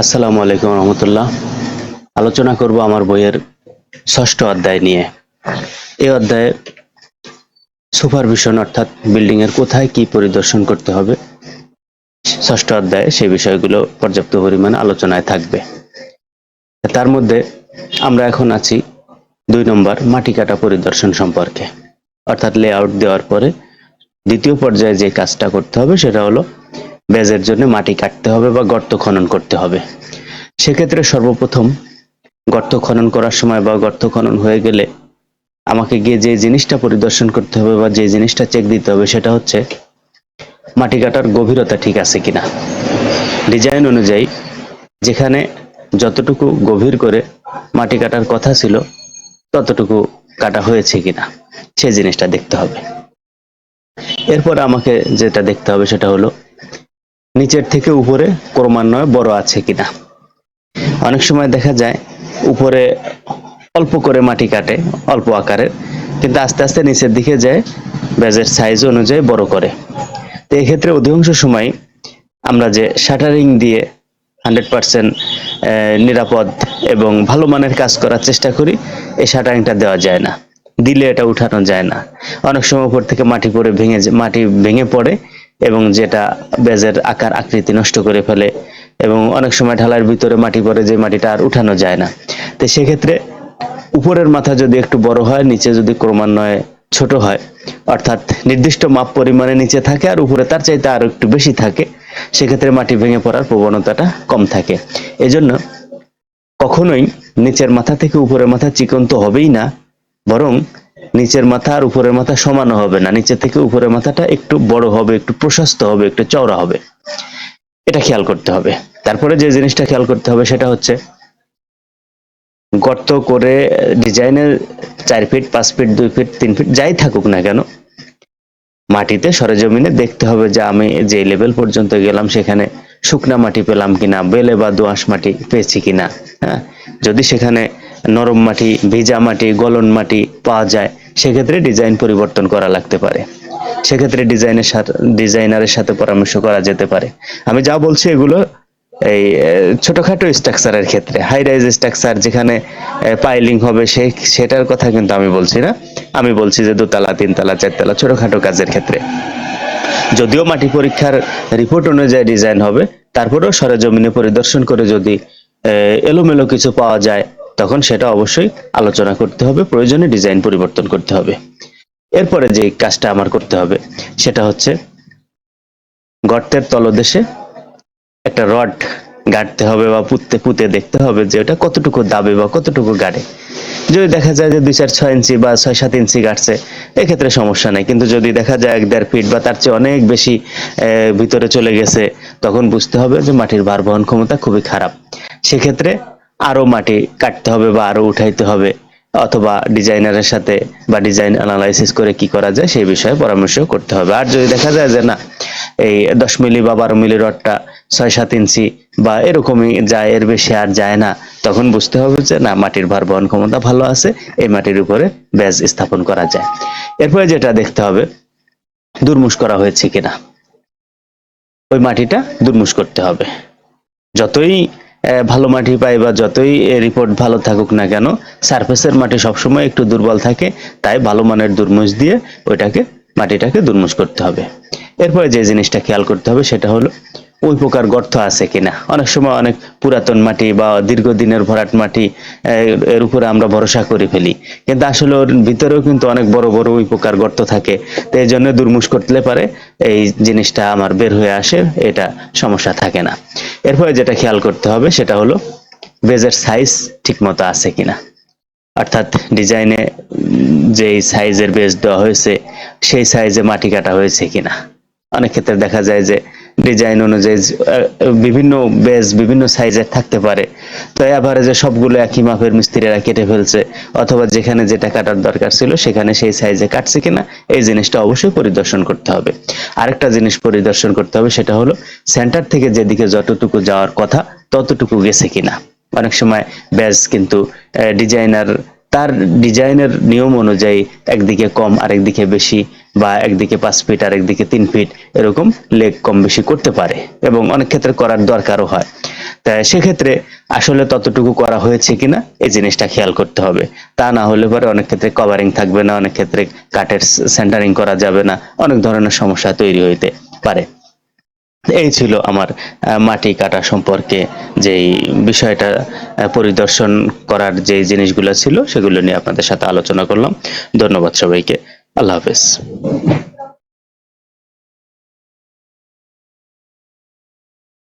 আসসালামু আলাইকুম রহমতুল্লাহ। আলোচনা করব আমার বইয়ের ষষ্ঠ অধ্যায় নিয়ে। এই অধ্যায়ে সুপারভিশন অর্থাৎ বিল্ডিং এর কোথায় কি পরিদর্শন করতে হবে, ষষ্ঠ অধ্যায়ে সেই বিষয়গুলো পর্যাপ্ত পরিমাণে আলোচনায় থাকবে। তার মধ্যে আমরা এখন আছি 2 নম্বর মাটি কাটা পরিদর্শন সম্পর্কে, অর্থাৎ লেআউট দেওয়ার পরে দ্বিতীয় পর্যায়ে যে কাজটা করতে হবে সেটা হলো বেজের জন্য মাটি কাটতে হবে বা গর্ত খনন করতে হবে। সেক্ষেত্রে সর্বপ্রথম গর্ত খনন করার সময় বা গর্ত খনন হয়ে গেলে আমাকে গিয়ে যে জিনিসটা পরিদর্শন করতে হবে বা যে জিনিসটা চেক দিতে হবে সেটা হচ্ছে মাটি কাটার গভীরতা ঠিক আছে কিনা। ডিজাইন অনুযায়ী যেখানে যতটুকু গভীর করে মাটি কাটার কথা ছিল ততটুকু কাটা হয়েছে কিনা সেই জিনিসটা দেখতে হবে। এরপর আমাকে যেটা দেখতে হবে সেটা হলো নিচের থেকে উপরে ক্রমান্বয়ে বড় আছে কিনা। অনেক সময় দেখা যায় উপরে অল্প করে মাটি কাটে, অল্প আকারের, কিন্তু আস্তে আস্তে নিচের দিকে যায় বেজের সাইজ অনুযায়ী বড় করে। তো এক্ষেত্রে অধিকাংশ সময় আমরা যে শাটারিং দিয়ে 100% নিরাপদ এবং ভালো মানের কাজ করার চেষ্টা করি, এই শাটারিংটা দেওয়া যায় না, দিলে এটা উঠানো যায় না। অনেক সময় উপর থেকে মাটি ভেঙে পড়ে এবং যেটা বেজের আকার আকৃতি নষ্ট করে ফেলে, এবং অনেক সময় ঢালাইয়ের ভিতরে মাটি পড়ে যে মাটিটা আর উঠানো যায় না। তো সেক্ষেত্রে উপরের মাথা যদি একটু বড় হয়, নিচে যদি ক্রমান্বয়ে ছোট হয়, অর্থাৎ নির্দিষ্ট মাপ পরিমাণে নিচে থাকে আর উপরে তার চাইতে আরো একটু বেশি থাকে, সেক্ষেত্রে মাটি ভেঙে পড়ার প্রবণতাটা কম থাকে। এজন্য কখনোই নিচের মাথা থেকে উপরের মাথা চিকন তো হবেই না, বরং নিচের মাথা আর উপরের মাথা সমানও হবে না, নিচে থেকে উপরের মাথাটা একটু বড় হবে, একটু প্রশস্ত হবে, একটু চওড়া হবে, এটা খেয়াল করতে হবে। তারপরে যে জিনিসটা খেয়াল করতে হবে সেটা হচ্ছে গর্ত করে ডিজাইনের 4 ফিট 5 ফিট 2 ফিট 3 ফিট যাই থাকুক না কেন, মাটিতে সরেজমিনে দেখতে হবে যে আমি যে লেভেল পর্যন্ত গেলাম সেখানে শুকনা মাটি পেলাম কিনা, বেলে বা দোআঁশ মাটি পেয়েছি কিনা। হ্যাঁ, যদি সেখানে নরম মাটি, ভিজা মাটি, গলন মাটি পাওয়া যায়, সেক্ষেত্রে ডিজাইন পরিবর্তন করা লাগতে পারে। সেক্ষেত্রে ডিজাইনারের সাথে পরামর্শ করা যেতে পারে। আমি যা বলছি এগুলো এই ছোটখাটো স্ট্রাকচারের ক্ষেত্রে, হাই রাইজ স্ট্রাকচার যেখানে পাইলিং হবে সেটার কথা কিন্তু আমি বলছি না। আমি বলছি যে 2 তলা 3 তলা 4 তলা ছোটখাটো কাজের ক্ষেত্রে, যদিও মাটি পরীক্ষার রিপোর্ট অনুযায়ী ডিজাইন হবে, তারপরেও সরেজমিনে পরিদর্শন করে যদি এলোমেলো কিছু পাওয়া যায় তখন সেটা অবশ্যই আলোচনা করতে হবে, প্রয়োজনে ডিজাইন পরিবর্তন করতে হবে। এরপরে যে কাজটা আমার করতে হবে সেটা হচ্ছে গর্তের তলদেশে একটা রড গাড়তে হবে বা পুঁতে দেখতে হবে যে ওটা কতটুকু দাবে বা কতটুকু গাড়ে। যদি দেখা যায় যে 2-4-6 ইঞ্চি বা 6-7 ইঞ্চি গাড়ছে, এক্ষেত্রে সমস্যা নেই। কিন্তু যদি দেখা যায় 1-1.5 ফিট বা তার চেয়ে অনেক বেশি ভিতরে চলে গেছে, তখন বুঝতে হবে যে মাটির ভার বহন ক্ষমতা খুবই খারাপ। সেক্ষেত্রে আরো মাটি কাটতে হবে বা আরো উঠাইতে হবে, অথবা ডিজাইনারের সাথে বা ডিজাইন অ্যানালাইসিস করে কি করা যায় সেই বিষয়ে পরামর্শ করতে হবে। আর যদি দেখা যায় যে না, এই 10 মিলি বা 12 মিলি রডটা 6-7 ইঞ্চি বা এরকমই যায়, এর বেশি আর যায় না, তখন বুঝতে হবে যে না, মাটির ভার বহন ক্ষমতা ভালো আছে, এই মাটির উপরে বেজ স্থাপন করা যায়। এরপরে যেটা দেখতে হবে, দুর্মুষ করা হয়েছে কিনা। ওই মাটিটা দুর্মুষ করতে হবে। যতই ভালো মাটি পাই বা যতই রিপোর্ট ভালো থাকুক না কেন, সারফেসের মাটি সবসময় একটু দুর্বল থাকে, তাই ভালো মানের দুর্মুষ দিয়ে মাটিটাকে দুর্মুষ করতে হবে। এরপরে যে জিনিসটা খেয়াল করতে হবে সেটা হলো ওই প্রকার গর্ত আছে কিনা। অনেক সময় অনেক পুরাতন মাটি বা দীর্ঘদিনের ভরাট মাটি এর উপরে আমরা ভরসা করে ফেলি, কিন্তু আসলে ওর ভিতরেও কিন্তু অনেক বড় বড় ওই প্রকার গর্ত থাকে। তো এই জন্য দুর্মুষ করতে পারে এই জিনিসটা আমার বের হয়ে আসে, এটা সমস্যা থাকে না। এরপরে যেটা খেয়াল করতে হবে সেটা হলো বেজের সাইজ ঠিক মতো আছে কিনা, অর্থাৎ ডিজাইনে যে সাইজের বেজ দেওয়া হয়েছে সেই সাইজে মাটি কাটা হয়েছে কিনা। অনেক ক্ষেত্রে দেখা যায় যে ডিজাইন অনুযায়ী বিভিন্ন বেজ বিভিন্ন সাইজের থাকতে পারে, তো এভারেজে সবগুলো একই মাপের মিস্ত্রিরা কেটে ফেলছে, অথবা যেখানে যেটা কাটার দরকার ছিল সেখানে সেই সাইজে কাটছে কিনা, এই জিনিসটা অবশ্যই পরিদর্শন করতে হবে। আরেকটা জিনিস পরিদর্শন করতে হবে সেটা হলো সেন্টার থেকে যেদিকে যতটুকু যাওয়ার কথা ততটুকু গেছে কিনা। অনেক সময় বেজ কিন্তু ডিজাইনার তার ডিজাইনের নিয়ম অনুযায়ী একদিকে কম আরেকদিকে বেশি, বা একদিকে 5 ফিট আর একদিকে 3 ফিট, এরকম লেগ কম বেশি করতে পারে এবং অনেক ক্ষেত্রে করার দরকারও হয়। তা সেক্ষেত্রে আসলে ততটুকু করা হয়েছে কিনা এই জিনিসটা খেয়াল করতে হবে। তা না হলে পরে অনেক ক্ষেত্রে কভারিং থাকবে না, অনেক ক্ষেত্রে কাঠের সেন্টারিং করা যাবে না, অনেক ধরনের সমস্যা তৈরি হইতে পারে। এই ছিল আমার মাটি কাটা সম্পর্কে যেই বিষয়টা পরিদর্শন করার যে জিনিসগুলো ছিল সেগুলো নিয়ে আপনাদের সাথে আলোচনা করলাম। ধন্যবাদ সবাইকে। আল্লাহ হাফেজ।